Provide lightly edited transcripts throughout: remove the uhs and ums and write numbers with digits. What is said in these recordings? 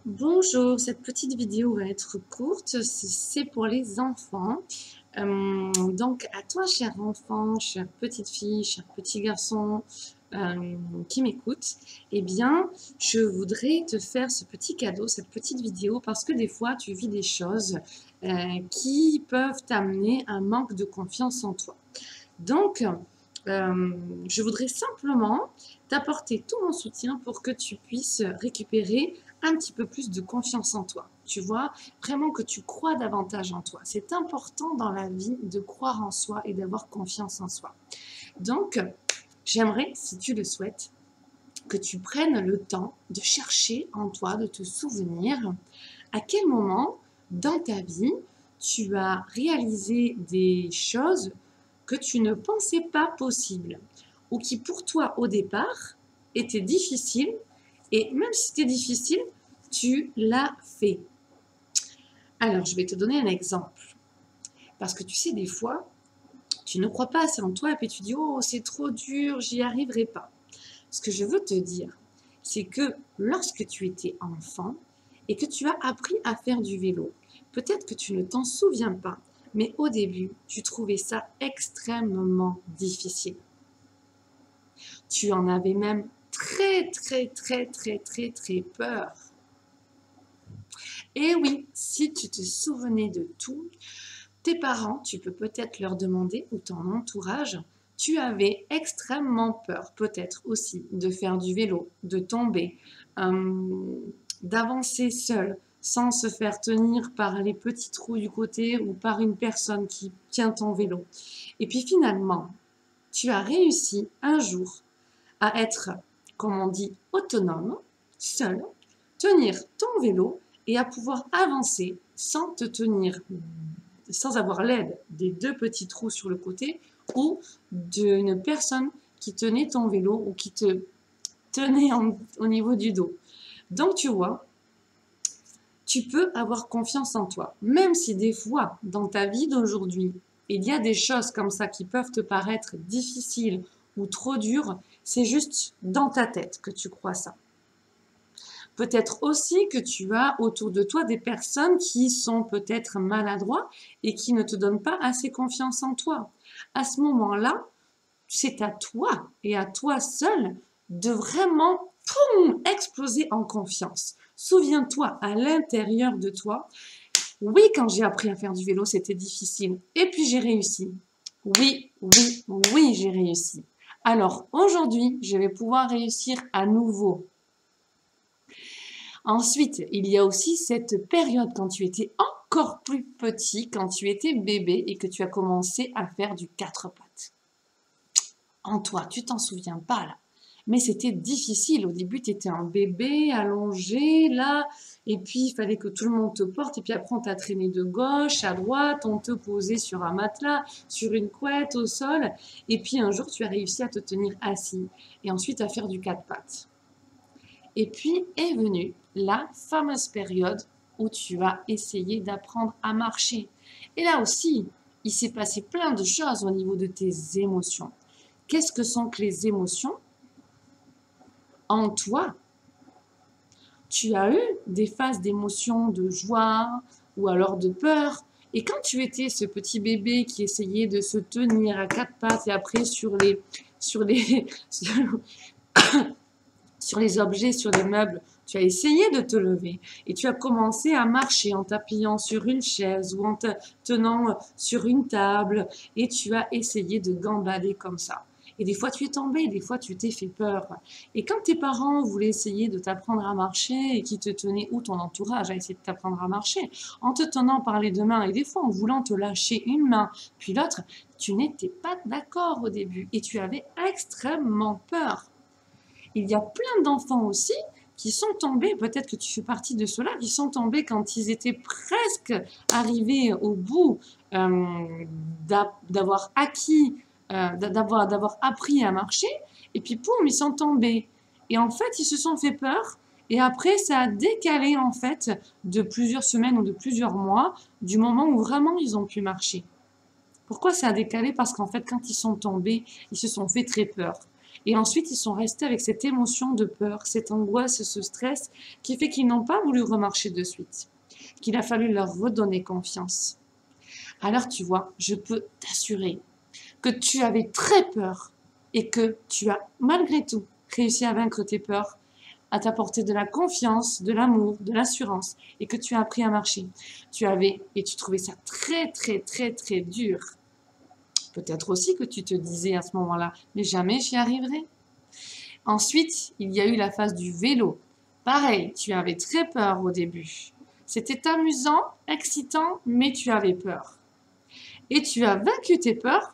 Bonjour, cette petite vidéo va être courte, c'est pour les enfants. Donc à toi, cher enfant, chère petite fille, cher petit garçon qui m'écoute, eh bien, je voudrais te faire ce petit cadeau, cette petite vidéo, parce que des fois, tu vis des choses qui peuvent t'amener un manque de confiance en toi. Donc, je voudrais simplement t'apporter tout mon soutien pour que tu puisses récupérer un petit peu plus de confiance en toi. Tu vois, vraiment que tu crois davantage en toi. C'est important dans la vie de croire en soi et d'avoir confiance en soi. Donc, j'aimerais, si tu le souhaites, que tu prennes le temps de chercher en toi, de te souvenir à quel moment dans ta vie tu as réalisé des choses que tu ne pensais pas possibles ou qui pour toi au départ étaient difficiles et même si c'était difficile, tu l'as fait. Alors, je vais te donner un exemple. Parce que tu sais, des fois, tu ne crois pas assez en toi et puis tu dis « Oh, c'est trop dur, j'y arriverai pas ». Ce que je veux te dire, c'est que lorsque tu étais enfant et que tu as appris à faire du vélo, peut-être que tu ne t'en souviens pas, mais au début, tu trouvais ça extrêmement difficile. Tu en avais même très peur. Et oui, si tu te souvenais de tout, tes parents, tu peux peut-être leur demander, ou ton entourage, tu avais extrêmement peur, peut-être aussi, de faire du vélo, de tomber, d'avancer seul, sans se faire tenir par les petits trous du côté ou par une personne qui tient ton vélo. Et puis finalement, tu as réussi un jour à être, comme on dit, autonome, seul, tenir ton vélo et à pouvoir avancer sans te tenir, sans avoir l'aide des deux petits trous sur le côté ou d'une personne qui tenait ton vélo ou qui te tenait au niveau du dos. Donc tu vois, tu peux avoir confiance en toi, même si des fois dans ta vie d'aujourd'hui, il y a des choses comme ça qui peuvent te paraître difficiles ou trop dures, c'est juste dans ta tête que tu crois ça. Peut-être aussi que tu as autour de toi des personnes qui sont peut-être maladroits et qui ne te donnent pas assez confiance en toi. À ce moment-là, c'est à toi et à toi seul de vraiment exploser en confiance. Souviens-toi à l'intérieur de toi, oui, quand j'ai appris à faire du vélo, c'était difficile. Et puis j'ai réussi. Oui, j'ai réussi. Alors aujourd'hui, je vais pouvoir réussir à nouveau. Ensuite, il y a aussi cette période quand tu étais encore plus petit, quand tu étais bébé et que tu as commencé à faire du quatre pattes. En toi, tu t'en souviens pas là. Mais c'était difficile. Au début, tu étais un bébé allongé là, et puis il fallait que tout le monde te porte, et puis après on t'a traîné de gauche à droite, on te posait sur un matelas, sur une couette, au sol, et puis un jour tu as réussi à te tenir assis, et ensuite à faire du quatre pattes. Et puis est venue la fameuse période où tu as essayé d'apprendre à marcher. Et là aussi, il s'est passé plein de choses au niveau de tes émotions. Qu'est-ce que sont que les émotions? En toi, tu as eu des phases d'émotions de joie ou alors de peur. Et quand tu étais ce petit bébé qui essayait de se tenir à quatre pattes et après sur les sur les objets, sur les meubles, tu as essayé de te lever et tu as commencé à marcher en t'appuyant sur une chaise ou en te tenant sur une table et tu as essayé de gambader comme ça. Et des fois tu es tombé, des fois tu t'es fait peur. Et quand tes parents voulaient essayer de t'apprendre à marcher et qui te tenaient, ou ton entourage a essayé de t'apprendre à marcher, en te tenant par les deux mains et des fois en voulant te lâcher une main puis l'autre, tu n'étais pas d'accord au début et tu avais extrêmement peur. Il y a plein d'enfants aussi qui sont tombés, peut-être que tu fais partie de ceux-là, qui sont tombés quand ils étaient presque arrivés au bout d'avoir acquis, d'avoir appris à marcher, et puis poum, ils sont tombés. Et en fait, ils se sont fait peur, et après, ça a décalé en fait de plusieurs semaines ou de plusieurs mois du moment où vraiment ils ont pu marcher. Pourquoi ça a décalé? Parce qu'en fait, quand ils sont tombés, ils se sont fait très peur. Et ensuite, ils sont restés avec cette émotion de peur, cette angoisse, ce stress, qui fait qu'ils n'ont pas voulu remarcher de suite, qu'il a fallu leur redonner confiance. Alors, tu vois, je peux t'assurer que tu avais très peur et que tu as, malgré tout, réussi à vaincre tes peurs, à t'apporter de la confiance, de l'amour, de l'assurance, et que tu as appris à marcher. Tu avais, et tu trouvais ça très, très, très, très dur. Peut-être aussi que tu te disais à ce moment-là, mais jamais j'y arriverai. Ensuite, il y a eu la phase du vélo. Pareil, tu avais très peur au début. C'était amusant, excitant, mais tu avais peur. Et tu as vaincu tes peurs.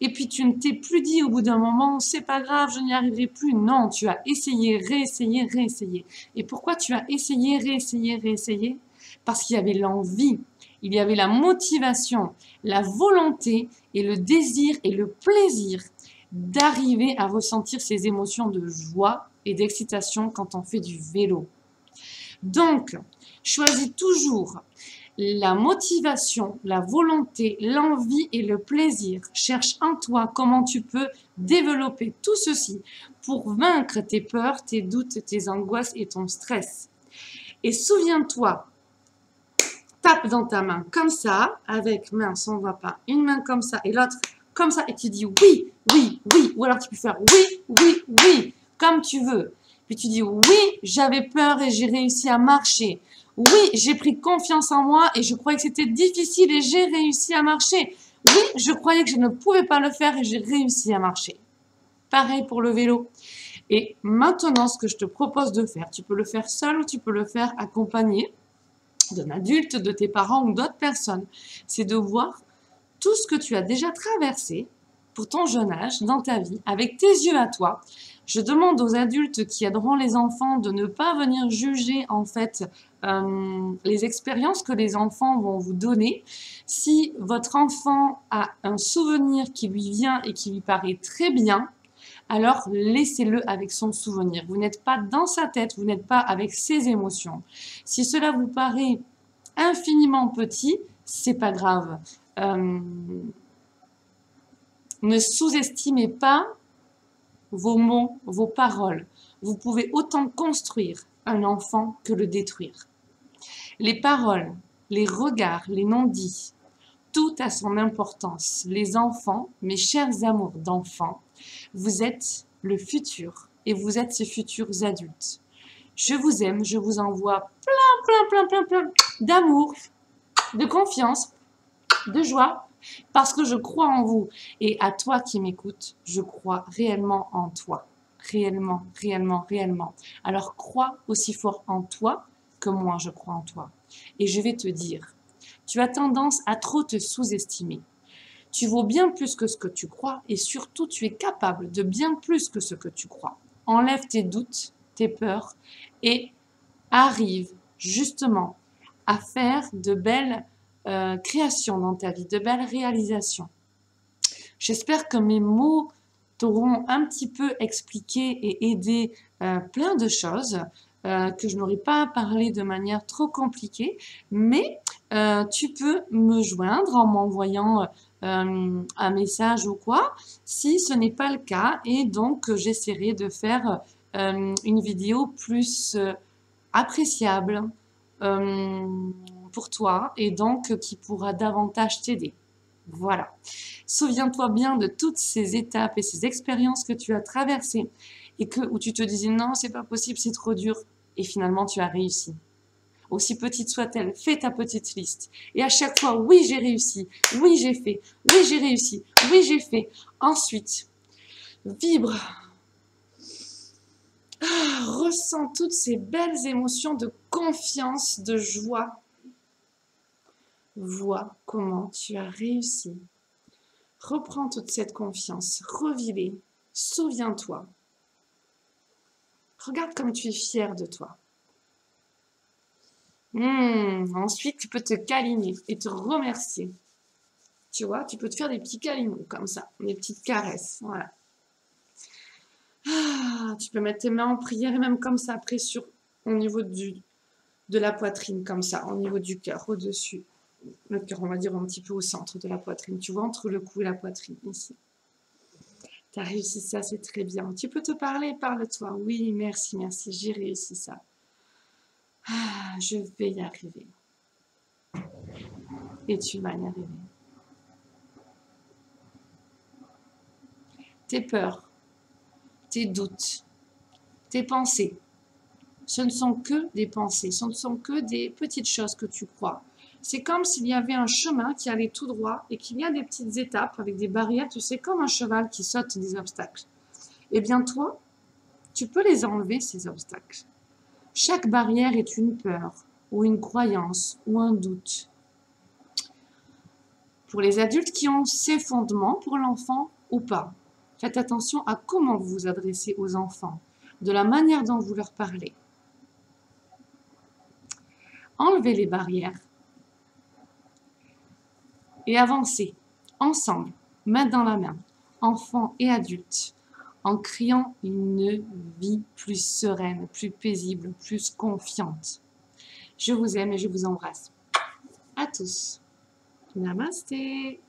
Et puis tu ne t'es plus dit au bout d'un moment, c'est pas grave, je n'y arriverai plus. Non, tu as essayé, réessayé, réessayé. Et pourquoi tu as essayé, réessayé, réessayé? Parce qu'il y avait l'envie, il y avait la motivation, la volonté et le désir et le plaisir d'arriver à ressentir ces émotions de joie et d'excitation quand on fait du vélo. Donc, choisis toujours la motivation, la volonté, l'envie et le plaisir. Cherche en toi comment tu peux développer tout ceci pour vaincre tes peurs, tes doutes, tes angoisses et ton stress. Et souviens-toi, tape dans ta main comme ça, avec, mince, on ne voit pas, une main comme ça et l'autre comme ça, et tu dis oui, oui, oui, ou alors tu peux faire oui, oui, oui, comme tu veux. Puis tu dis oui, j'avais peur et j'ai réussi à marcher. Oui, j'ai pris confiance en moi et je croyais que c'était difficile et j'ai réussi à marcher. Oui, je croyais que je ne pouvais pas le faire et j'ai réussi à marcher. Pareil pour le vélo. Et maintenant, ce que je te propose de faire, tu peux le faire seul ou tu peux le faire accompagné d'un adulte, de tes parents ou d'autres personnes. C'est de voir tout ce que tu as déjà traversé pour ton jeune âge dans ta vie, avec tes yeux à toi. Je demande aux adultes qui aideront les enfants de ne pas venir juger en fait les expériences que les enfants vont vous donner. Si votre enfant a un souvenir qui lui vient et qui lui paraît très bien, alors laissez-le avec son souvenir. Vous n'êtes pas dans sa tête, vous n'êtes pas avec ses émotions. Si cela vous paraît infiniment petit, c'est pas grave. Ne sous-estimez pas vos mots, vos paroles. Vous pouvez autant construire un enfant que le détruire. Les paroles, les regards, les non-dits, tout a son importance. Les enfants, mes chers amours d'enfants, vous êtes le futur et vous êtes ces futurs adultes. Je vous aime, je vous envoie plein d'amour, de confiance, de joie, parce que je crois en vous. Et à toi qui m'écoutes, je crois réellement en toi. Réellement, réellement, réellement. Alors crois aussi fort en toi que moi je crois en toi. Et je vais te dire, tu as tendance à trop te sous-estimer. Tu vaux bien plus que ce que tu crois et surtout tu es capable de bien plus que ce que tu crois. Enlève tes doutes, tes peurs et arrive justement à faire de belles créations dans ta vie, de belles réalisations. J'espère que mes mots t'auront un petit peu expliqué et aidé plein de choses que je n'aurais pas parlé de manière trop compliquée, mais tu peux me joindre en m'envoyant un message ou quoi, si ce n'est pas le cas, et donc j'essaierai de faire une vidéo plus appréciable pour toi et donc qui pourra davantage t'aider. Voilà. Souviens-toi bien de toutes ces étapes et ces expériences que tu as traversées et où tu te disais non, c'est pas possible, c'est trop dur et finalement tu as réussi. Aussi petite soit-elle, fais ta petite liste. Et à chaque fois, oui, j'ai réussi, oui, j'ai fait, oui, j'ai réussi, oui, j'ai fait. Ensuite, vibre. Ressens toutes ces belles émotions de confiance, de joie. Vois comment tu as réussi. Reprends toute cette confiance, revis-les, souviens-toi. Regarde comme tu es fier de toi. Ensuite, tu peux te câliner et te remercier. Tu vois, tu peux te faire des petits câlinons comme ça, des petites caresses. Voilà. Tu peux mettre tes mains en prière et même comme ça, après au niveau de la poitrine, comme ça, au niveau du cœur, au-dessus. Le cœur, on va dire un petit peu au centre de la poitrine. Tu vois, entre le cou et la poitrine, ici. Tu as réussi ça, c'est très bien. Tu peux te parler, parle-toi. Oui, merci, merci, j'ai réussi ça. Ah, je vais y arriver. Et tu vas y arriver. Tes peurs, tes doutes, tes pensées, ce ne sont que des pensées, ce ne sont que des petites choses que tu crois. C'est comme s'il y avait un chemin qui allait tout droit et qu'il y a des petites étapes avec des barrières, tu sais, comme un cheval qui saute des obstacles. Eh bien toi, tu peux les enlever, ces obstacles. Chaque barrière est une peur, ou une croyance, ou un doute. Pour les adultes qui ont ces fondements, pour l'enfant ou pas, faites attention à comment vous vous adressez aux enfants, de la manière dont vous leur parlez. Enlevez les barrières et avancez ensemble, main dans la main, enfants et adultes, en créant une vie plus sereine, plus paisible, plus confiante. Je vous aime et je vous embrasse. À tous. Namasté.